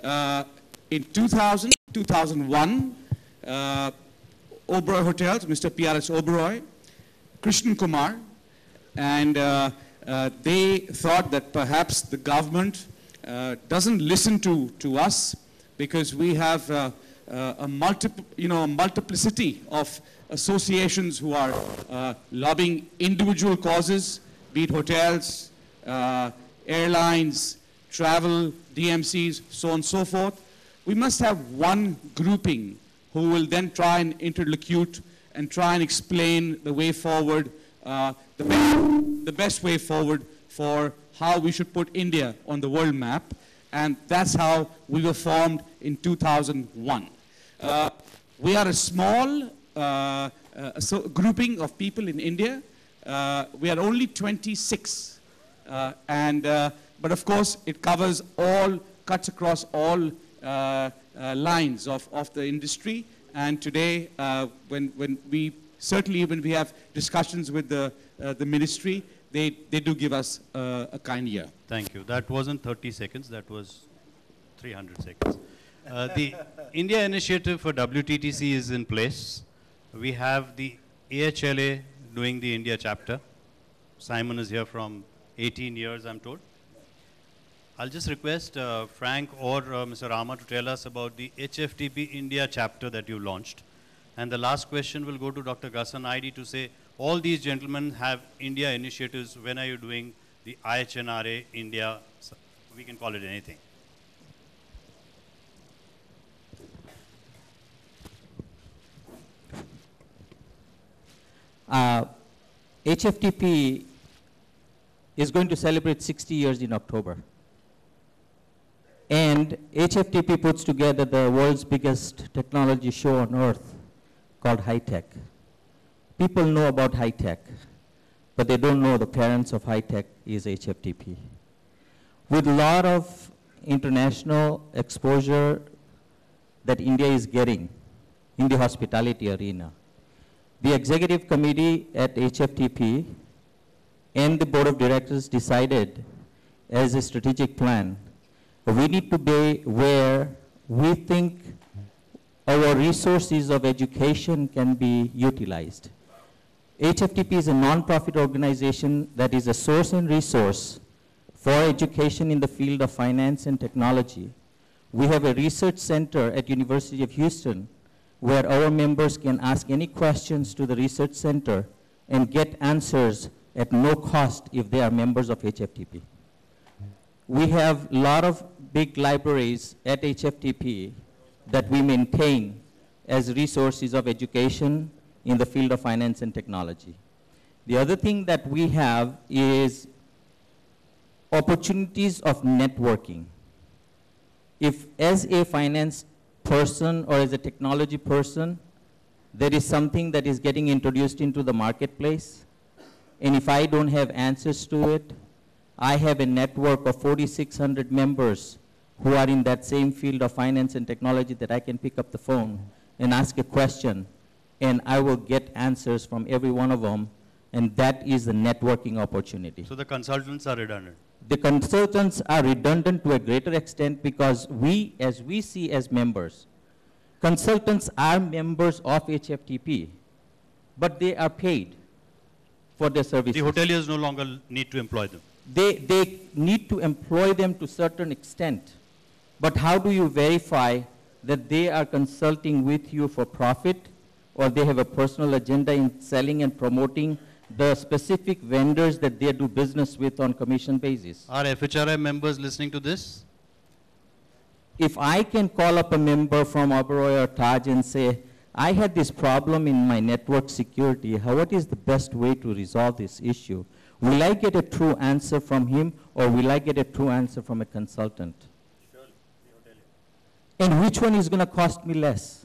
In 2000, 2001, Oberoi Hotels, Mr. Pierret's Oberoi, Krishnan Kumar, and they thought that perhaps the government doesn't listen to us because we have a multiplicity of associations who are lobbying individual causes, be it hotels, airlines, travel, DMCs, so on and so forth. We must have one grouping who will then try and interlocute and try and explain the way forward, the best way forward for how we should put India on the world map. And that's how we were formed in 2001. We are a small grouping of people in India. We are only 26. But of course, it covers all, cuts across all lines of the industry. And today, when we have discussions with the ministry, they do give us a kind ear. Thank you. That wasn't 30 seconds, that was 300 seconds. The India initiative for WTTC is in place. We have the AHLA doing the India chapter. Simon is here from 18 years, I'm told. I'll just request Frank or Mr. Rama to tell us about the HFTP India chapter that you launched. And the last question will go to Dr. Ghassan, Aidi, to say, all these gentlemen have India initiatives. When are you doing the IHRA India? We can call it anything. HFTP is going to celebrate 60 years in October. And HFTP puts together the world's biggest technology show on earth called high tech. People know about high tech, but they don't know the parents of high tech is HFTP. With a lot of international exposure that India is getting in the hospitality arena, the executive committee at HFTP and the board of directors decided as a strategic plan, we need to be where we think our resources of education can be utilized. HFTP is a non-profit organization that is a source and resource for education in the field of finance and technology. We have a research center at University of Houston where our members can ask any questions to the research center and get answers at no cost if they are members of HFTP. We have a lot of big libraries at HFTP that we maintain as resources of education in the field of finance and technology. The other thing that we have is opportunities of networking. If as a finance person or as a technology person, there is something that is getting introduced into the marketplace, and if I don't have answers to it, I have a network of 4,600 members who are in that same field of finance and technology that I can pick up the phone and ask a question, and I will get answers from every one of them, and that is the networking opportunity. So the consultants are redundant? The consultants are redundant to a greater extent because we, as we see as members, consultants are members of HFTP, but they are paid for their services. The hoteliers no longer need to employ them? They need to employ them to a certain extent, but how do you verify that they are consulting with you for profit, or they have a personal agenda in selling and promoting the specific vendors that they do business with on commission basis? Are FHRAI members listening to this? If I can call up a member from Oberoi or Taj and say, I had this problem in my network security, what is the best way to resolve this issue? Will I get a true answer from him, or will I get a true answer from a consultant? Surely, and which one is going to cost me less?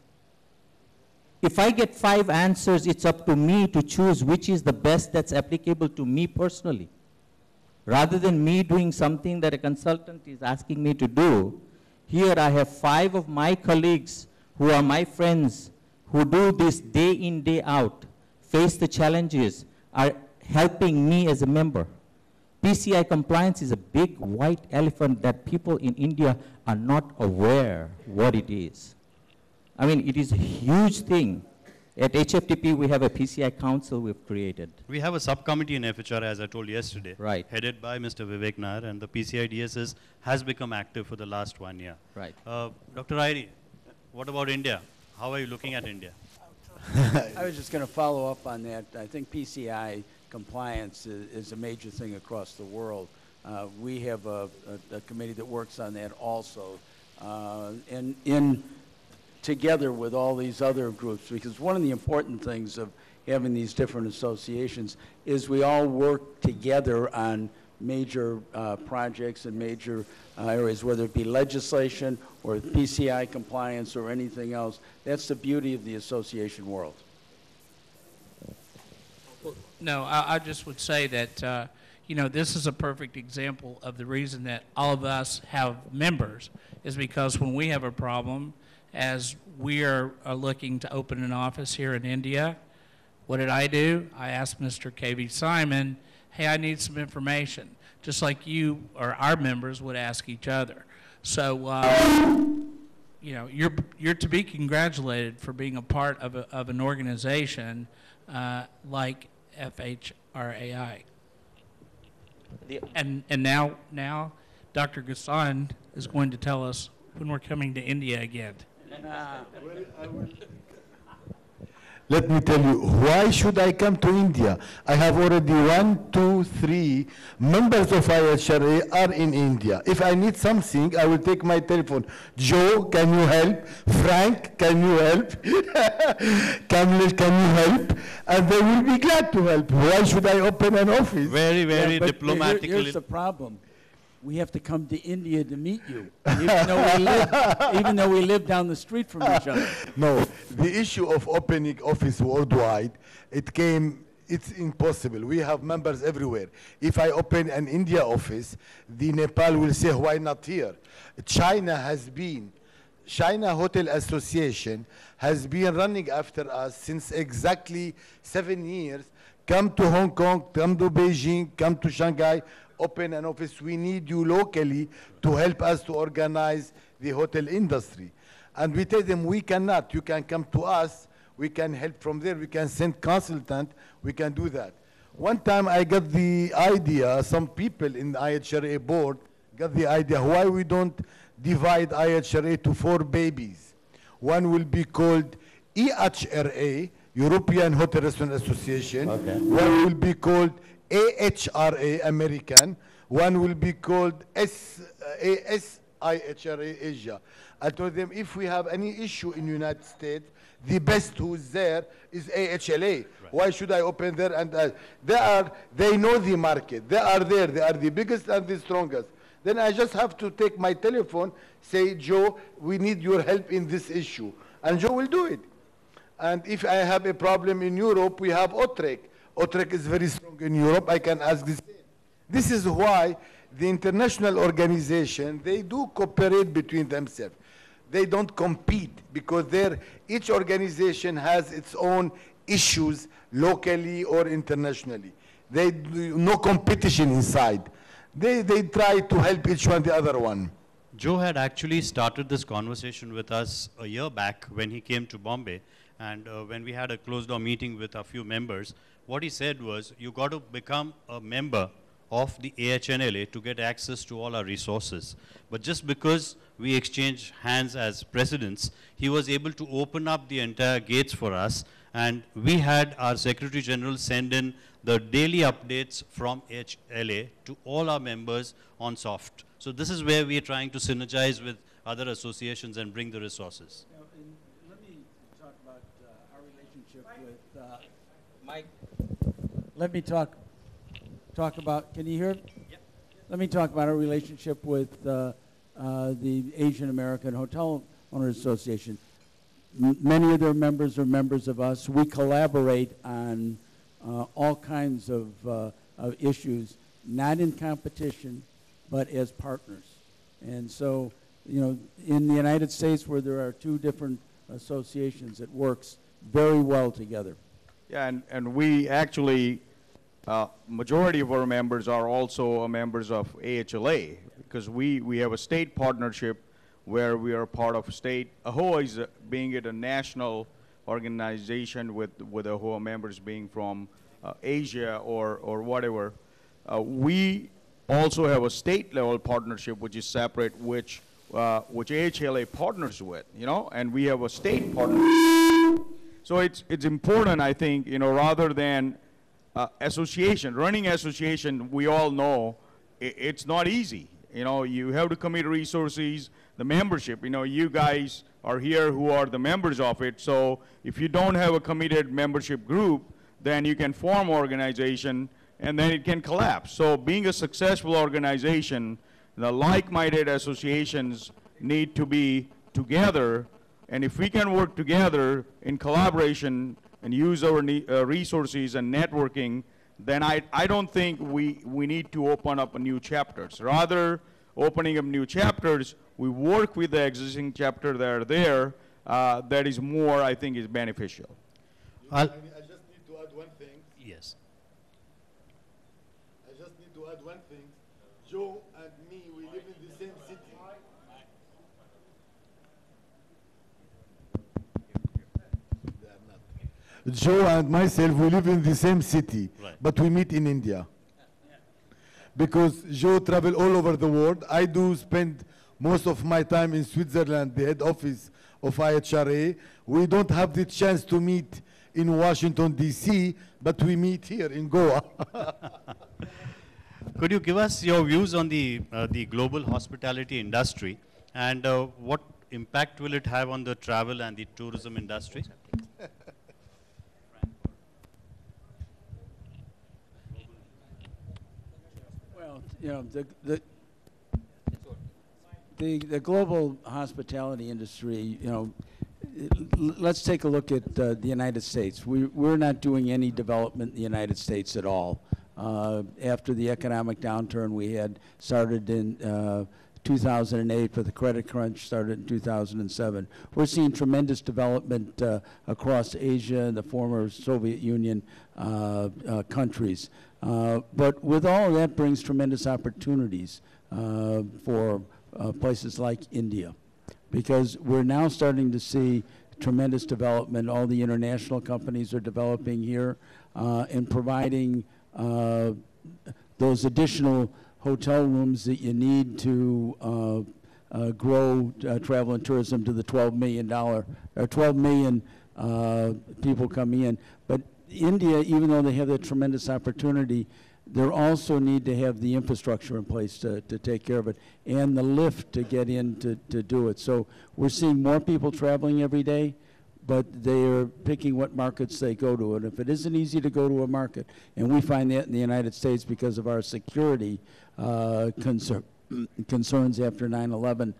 If I get 5 answers, it's up to me to choose which is the best that's applicable to me personally. Rather than me doing something that a consultant is asking me to do, here I have 5 of my colleagues who are my friends, who do this day in, day out, face the challenges, are helping me as a member. PCI compliance is a big white elephant that people in India are not aware what it is. I mean, it is a huge thing. At HFTP, we have a PCI council we've created. We have a subcommittee in FHRAI, as I told yesterday, Right. headed by Mr. Vivek Nair, and the PCI DSS has become active for the last 1 year. Right. Dr. Aidi, what about India? How are you looking at India? I was just going to follow up on that. I think PCI compliance is a major thing across the world. We have a committee that works on that also, and together with all these other groups, because one of the important things of having these different associations is we all work together on major projects and major areas, whether it be legislation or PCI compliance or anything else. That's the beauty of the association world. No, I just would say that, you know, this is a perfect example of the reason that all of us have members is because when we have a problem, as we are looking to open an office here in India, what did I do? I asked Mr. K.V. Simon, hey, I need some information, just like you or our members would ask each other. So, you know, you're to be congratulated for being a part of an organization like FHRAI. And now Dr. Ghassan is going to tell us when we're coming to India again. Let me tell you, why should I come to India? I have already 1, 2, 3 members of IHRA are in India. If I need something, I will take my telephone. Joe, can you help? Frank, can you help? Kamlesh, can you help? And they will be glad to help. Why should I open an office? Very, very but diplomatically. Here's the problem. We have to come to India to meet you, even though we live down the street from each other. No, the issue of opening office worldwide, it's impossible. We have members everywhere. If I open an India office, the Nepal will say, why not here? China Hotel Association has been running after us since exactly 7 years. Come to Hong Kong, come to Beijing, come to Shanghai, open an office. We need you locally to help us to organize the hotel industry. And we tell them, we cannot. You can come to us. We can help from there. We can send consultant. We can do that. One time I got the idea, some people in the IHRA board got the idea, why we don't divide IHRA to 4 babies. One will be called EHRA, European Hotel Restaurant Association. Okay. One will be called AHRA, American. One will be called IHRA, Asia. I told them, if we have any issue in the United States, the best who's there is AHLA. Right. Why should I open there? And they know the market. They are there. They are the biggest and the strongest. Then I just have to take my telephone, say, Joe, we need your help in this issue. And Joe will do it. And if I have a problem in Europe, we have OTREC. OTREC is very strong in Europe. I can ask this. This is why the international organization, they do cooperate between themselves. They don't compete because each organization has its own issues locally or internationally. They do no competition inside. They try to help each one the other one. Joe had actually started this conversation with us a year back when he came to Bombay, and when we had a closed-door meeting with a few members. What he said was, you got to become a member of the AHLA to get access to all our resources. But just because we exchange hands as presidents, he was able to open up the entire gates for us, and we had our Secretary General send in the daily updates from AHLA to all our members on soft. So this is where we are trying to synergize with other associations and bring the resources. Now, let me talk about our relationship with Mike. Let me talk about, can you hear? Yeah. Let me talk about our relationship with the Asian American Hotel Owners Association. Many of their members are members of us. We collaborate on all kinds of issues, not in competition, but as partners. And so, you know, in the United States where there are 2 different associations, it works very well together. Yeah, and we actually majority of our members are also members of AHLA, because we have a state partnership where we are part of state. AAHOA is being it a national organization with AAHOA members being from Asia or whatever. We also have a state level partnership which is separate, which AHLA partners with, you know, and we have a state partnership. So it's important, I think, you know, rather than running association, we all know it's not easy. You know, you have to commit resources, the membership, you know, you guys are here who are the members of it. So if you don't have a committed membership group, then you can form organization and then it can collapse. So being a successful organization, the like-minded associations need to be together, and if we can work together in collaboration and use our resources and networking, then I don't think we need to open up new chapters. Rather, opening up new chapters, we work with the existing chapter that are there. That is more, I think, is beneficial. I just need to add one thing. Yes. I just need to add one thing. Joe and me, we live in the same city. Joe and myself, we live in the same city, right, but we meet in India. Because Joe travel all over the world. I do spend most of my time in Switzerland, the head office of IHRA. We don't have the chance to meet in Washington, D.C., but we meet here in Goa. Could you give us your views on the global hospitality industry, and what impact will it have on the travel and the tourism industry? Well, you know, the global hospitality industry, you know, let's take a look at the United States. We're not doing any development in the United States at all. After the economic downturn we had started in 2008, but the credit crunch started in 2007. We're seeing tremendous development across Asia and the former Soviet Union countries. But with all of that brings tremendous opportunities for places like India, because we're now starting to see tremendous development. All the international companies are developing here and providing those additional hotel rooms that you need to grow travel and tourism to the $12 million people coming in. But India, even though they have that tremendous opportunity, they also need to have the infrastructure in place to take care of it and the lift to get in to do it. So we're seeing more people traveling every day, but they're picking what markets they go to. And if it isn't easy to go to a market, and we find that in the United States because of our security concerns after 9/11,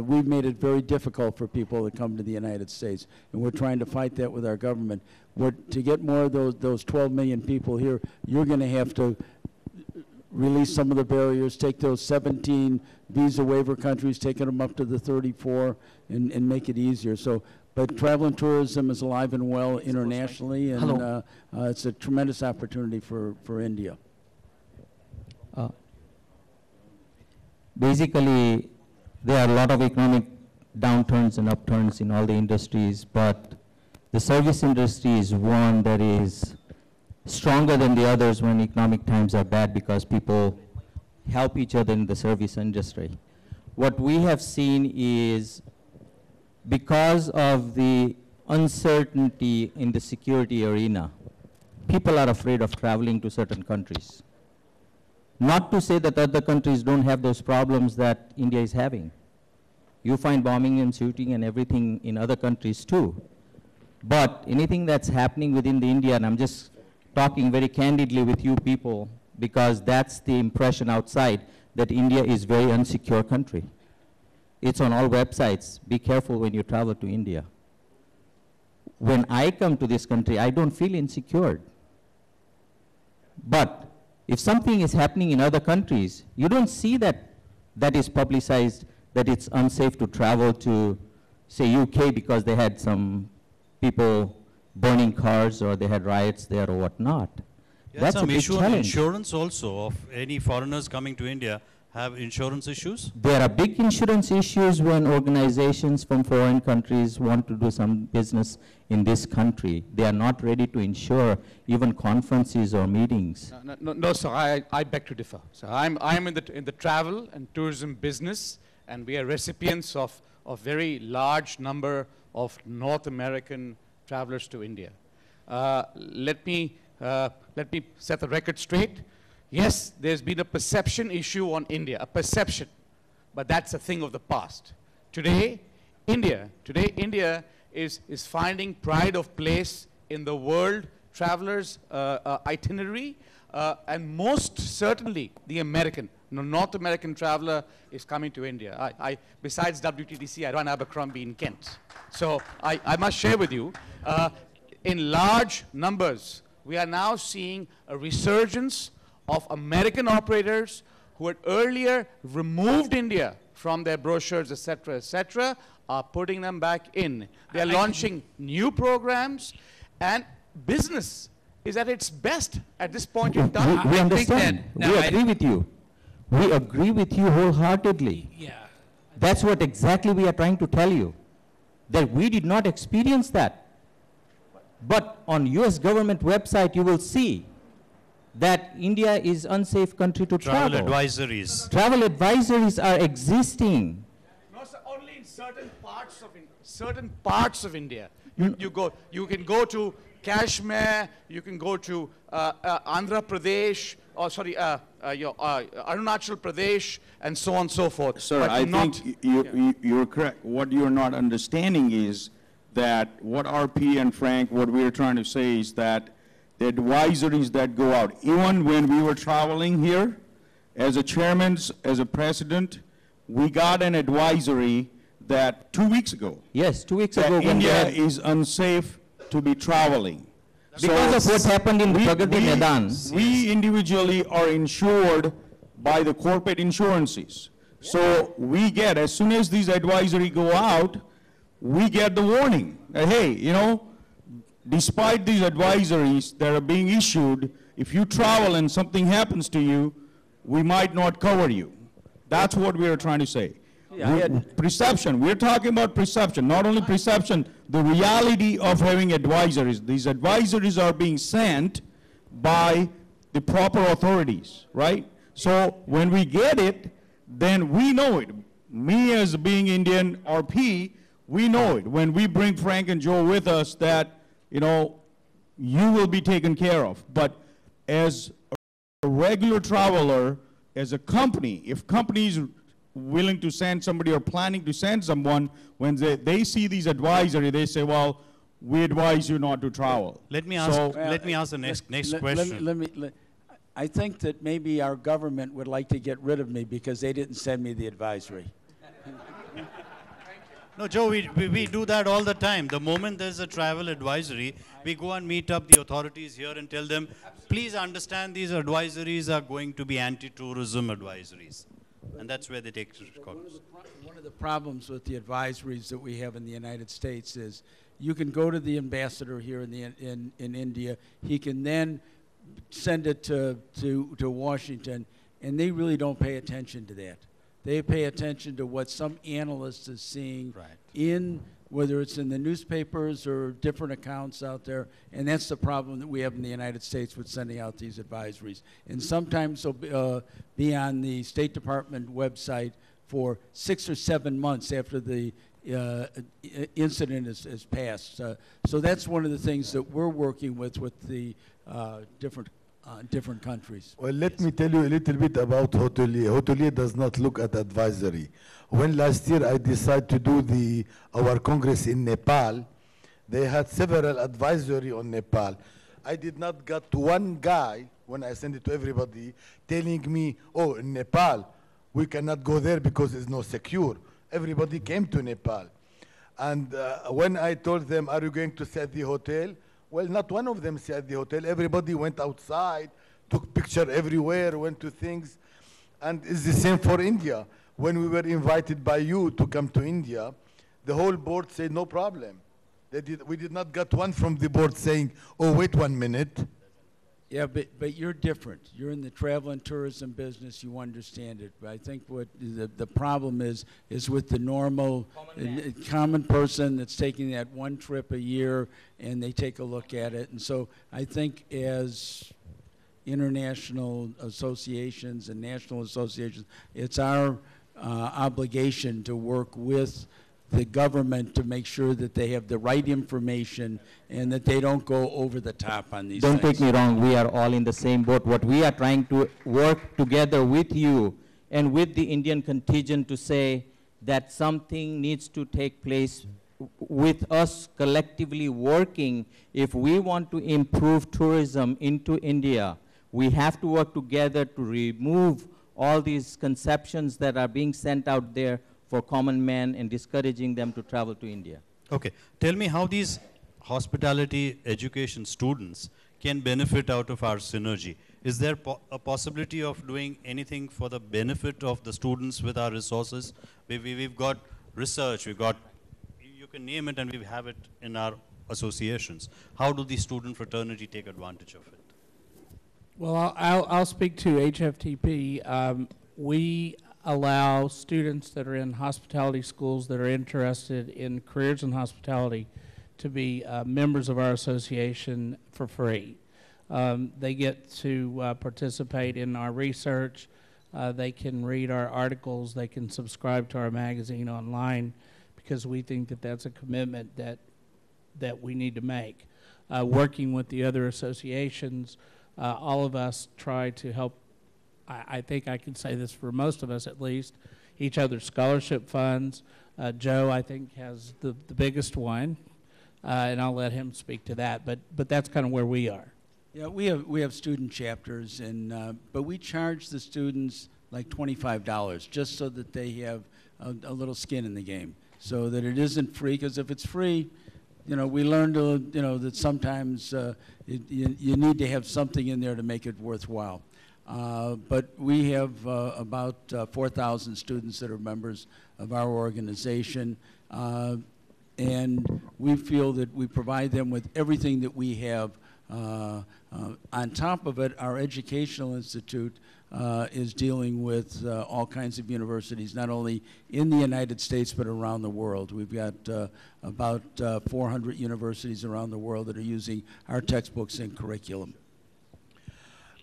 we've made it very difficult for people to come to the United States. And we're trying to fight that with our government. To get more of those 12 million people here, you're going to have to release some of the barriers, take those 17 visa waiver countries, taking them up to the 34, and make it easier. So, but travel and tourism is alive and well internationally, and it's a tremendous opportunity for India. Basically, there are a lot of economic downturns and upturns in all the industries, but the service industry is one that is stronger than the others when economic times are bad, because people help each other in the service industry. What we have seen is, because of the uncertainty in the security arena, people are afraid of traveling to certain countries. Not to say that other countries don't have those problems that India is having. You find bombing and shooting and everything in other countries too. But anything that's happening within the India, and I'm just talking very candidly with you people, because that's the impression outside, that India is a very unsecure country. It's on all websites. Be careful when you travel to India. When I come to this country, I don't feel insecure. But if something is happening in other countries, you don't see that is publicized, that it's unsafe to travel to, say, UK because they had some people burning cars or they had riots there or whatnot. That's a big issue on challenge. insurance also of any foreigners coming to India have insurance issues? There are big insurance issues when organizations from foreign countries want to do some business in this country. They are not ready to insure even conferences or meetings. No, sir, I beg to differ. So I'm in the travel and tourism business, and we are recipients of a very large number of North American travelers to India. Let me set the record straight. Yes, there's been a perception issue on India, a perception, but that's a thing of the past. Today, India is finding pride of place in the world travelers' itinerary, and most certainly the North American traveler is coming to India. Besides WTTC, I run Abercrombie in Kent. So I must share with you, in large numbers, we are now seeing a resurgence of American operators who had earlier removed India from their brochures, etc., are putting them back in. They are launching new programs, and business is at its best at this point in time. We understand. We agree with you. We agree with you wholeheartedly. Yeah. That's what exactly we are trying to tell you, that we did not experience that. But on US government website, you will see that India is unsafe country to travel. Travel advisories. Travel advisories are existing. No, sir, only in certain parts of India. You can go to Kashmir, you can go to Andhra Pradesh, Arunachal Pradesh, and so on and so forth. Sir, but I think you're correct. What you're not understanding is that what RP and Frank, what we're trying to say is that the advisories that go out, even when we were traveling here, as a chairman, as a president, we got an advisory that 2 weeks ago. Yes, 2 weeks that ago. India is unsafe to be traveling. Because of what happened in Pragati Maidan. We individually are insured by the corporate insurances. So we get, as soon as these advisory go out, we get the warning that, hey, you know, despite these advisories that are being issued, if you travel and something happens to you, we might not cover you. That's what we are trying to say. Perception, we're talking about perception, not only perception, the reality of having advisories. These advisories are being sent by the proper authorities, right? So when we get it, then we know it. Me as being Indian RP, we know it. When we bring Frank and Joe with us that, you know, you will be taken care of. But as a regular traveler, as a company, if companies willing to send somebody or planning to send someone, when they see these advisory, they say, well, we advise you not to travel. Let me ask the next question. I think that maybe our government would like to get rid of me because they didn't send me the advisory. No, Joe, we do that all the time. The moment there's a travel advisory, we go and meet up the authorities here and tell them, please understand these advisories are going to be anti-tourism advisories. And that's where they take cognizance. One of the problems with the advisories that we have in the United States is you can go to the ambassador here in India. He can then send it to Washington, and they really don't pay attention to that. They pay attention to what some analyst is seeing in, whether it's in the newspapers or different accounts out there, and that's the problem that we have in the United States with sending out these advisories. And sometimes they'll be on the State Department website for 6 or 7 months after the incident is passed. So that's one of the things that we're working with the different countries. Well, let me tell you a little bit about hotelier. Hotelier does not look at advisory. When last year I decided to do our congress in Nepal, they had several advisory on Nepal. I did not get one guy, when I sent it to everybody, telling me, oh, in Nepal, we cannot go there because it's not secure. Everybody came to Nepal. And when I told them, are you going to stay at the hotel? Well, not one of them stayed at the hotel. Everybody went outside, took picture everywhere, went to things. And it's the same for India. When we were invited by you to come to India, the whole board said no problem. We did not get one from the board saying, oh, wait 1 minute. Yeah, but you're different. You're in the travel and tourism business. You understand it. But I think what the problem is with the normal common person that's taking that one trip a year and they take a look at it. And so I think as international associations and national associations, it's our obligation to work with the government to make sure that they have the right information and that they don't go over the top on these Don't things. take me wrong, we are all in the same boat. What we are trying to work together with you and with the Indian contingent to say that something needs to take place with us collectively working. If we want to improve tourism into India, we have to work together to remove all these conceptions that are being sent out there for common man and discouraging them to travel to India. Okay, tell me how these hospitality education students can benefit out of our synergy. Is there a possibility of doing anything for the benefit of the students with our resources? We've got research, we've got, you can name it, and we have it in our associations. How do the student fraternity take advantage of it? Well, I'll speak to HFTP. We allow students that are in hospitality schools that are interested in careers in hospitality to be members of our association for free. They get to participate in our research. They can read our articles. They can subscribe to our magazine online because we think that that's a commitment that we need to make. Working with the other associations, all of us try to help. I think I can say this for most of us at least, each other's scholarship funds. Joe, I think, has the biggest one, and I'll let him speak to that, but that's kind of where we are. Yeah, we have student chapters, and but we charge the students like $25 just so that they have a little skin in the game, so that it isn't free, because if it's free, you know, we learn to, you know, that sometimes you need to have something in there to make it worthwhile. But we have about 4,000 students that are members of our organization, and we feel that we provide them with everything that we have. On top of it, our educational institute is dealing with all kinds of universities, not only in the United States but around the world. We've got about 400 universities around the world that are using our textbooks and curriculum.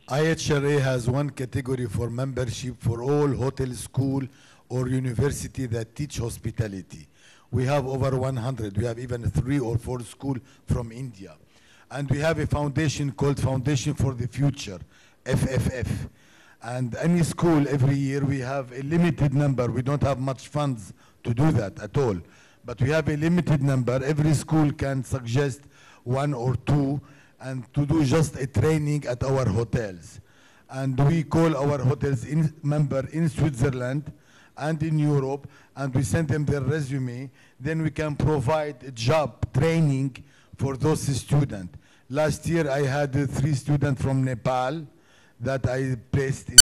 IHRA has one category for membership for all hotel, school, or university that teach hospitality. We have over 100. We have even 3 or 4 schools from India. And we have a foundation called Foundation for the Future, FFF. And any school, every year, we have a limited number. We don't have much funds to do that at all. But we have a limited number. Every school can suggest 1 or 2 and to do just a training at our hotels. And we call our hotels member in Switzerland and in Europe, and we send them their resume. Then we can provide a job training for those students. Last year I had 3 students from Nepal that I placed in